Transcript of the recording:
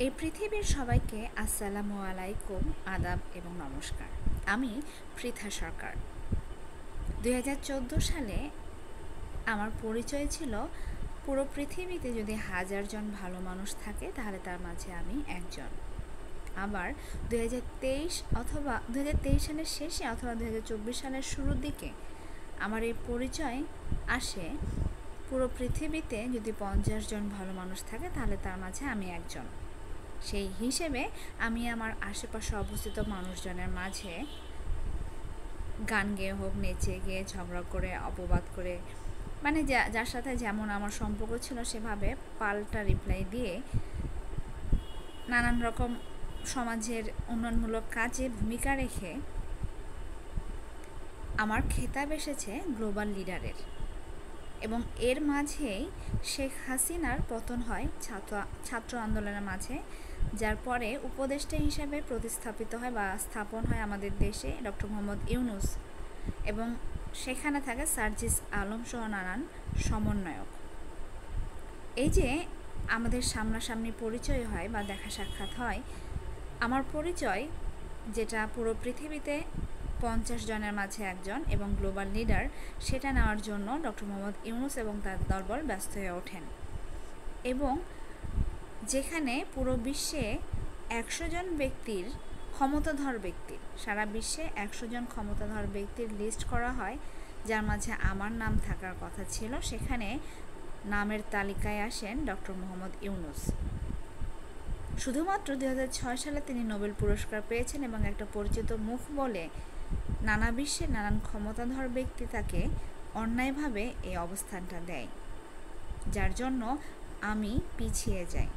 এই পৃথিবীর সবাইকে আসসালামু আলাইকুম, আদাব এবং নমস্কার। আমি পৃথা সরকার। 2014 সালে আমার পরিচয় ছিল পুরো পৃথিবীতে যদি 1000 জন ভালো মানুষ থাকে তাহলে তার মাঝে আমি একজন। আবার 2023 সালের শেষে অথবা 2024 সালের শুরুর দিকে আমার এই পরিচয় আসে পুরো পৃথিবীতে যদি 50 জন ভালো মানুষ থাকে তাহলে তার মাঝে আমি একজন। সেই হিসেবে আমি আমার আশেপাশে অবস্থিত মানুষজনের মাঝে গান গেয়ে হোক, নেচে গিয়ে, ঝগড়া করে, অপবাদ করে, মানে যার সাথে যেমন আমার সম্পর্ক ছিল সেভাবে পাল্টা রিপ্লাই দিয়ে নানান রকম সমাজের উন্নয়নমূলক কাজে ভূমিকা রেখে আমার খেতাব এসেছে গ্লোবাল লিডারের। এবং এর মাঝেই শেখ হাসিনার পতন হয় ছাত্র আন্দোলনের মাঝে, যার পরে উপদেষ্টা হিসেবে প্রতিস্থাপিত হয় বা স্থাপন হয় আমাদের দেশে ডক্টর মোহাম্মদ ইউনূস, এবং সেখানে থাকে সার্জিস আলম সহ নানান সমন্বয়ক। এই যে আমাদের সামনাসামনি পরিচয় হয় বা দেখা সাক্ষাৎ হয়, আমার পরিচয় যেটা পুরো পৃথিবীতে 50 জনের মাঝে একজন এবং গ্লোবাল লিডার, সেটা নেওয়ার জন্য ডক্টর মোহাম্মদ ইউনূস এবং তার দলবল ব্যস্ত হয়ে ওঠেন। এবং যেখানে পুরো বিশ্বে 100 জন ব্যক্তির ক্ষমতাধর ব্যক্তির, সারা বিশ্বে 100 জন ক্ষমতাধর ব্যক্তির লিস্ট করা হয়, যার মাঝে আমার নাম থাকার কথা ছিল, সেখানে নামের তালিকায় আসেন ডক্টর মোহাম্মদ ইউনূস। শুধুমাত্র 2006 সালে তিনি নোবেল পুরস্কার পেয়েছেন এবং একটা পরিচিত মুখ বলে নানা বিশ্বে নানান ক্ষমতাধর ব্যক্তি তাকে অন্যায়ভাবে এই অবস্থানটা দেয়, যার জন্য আমি পিছিয়ে যাই।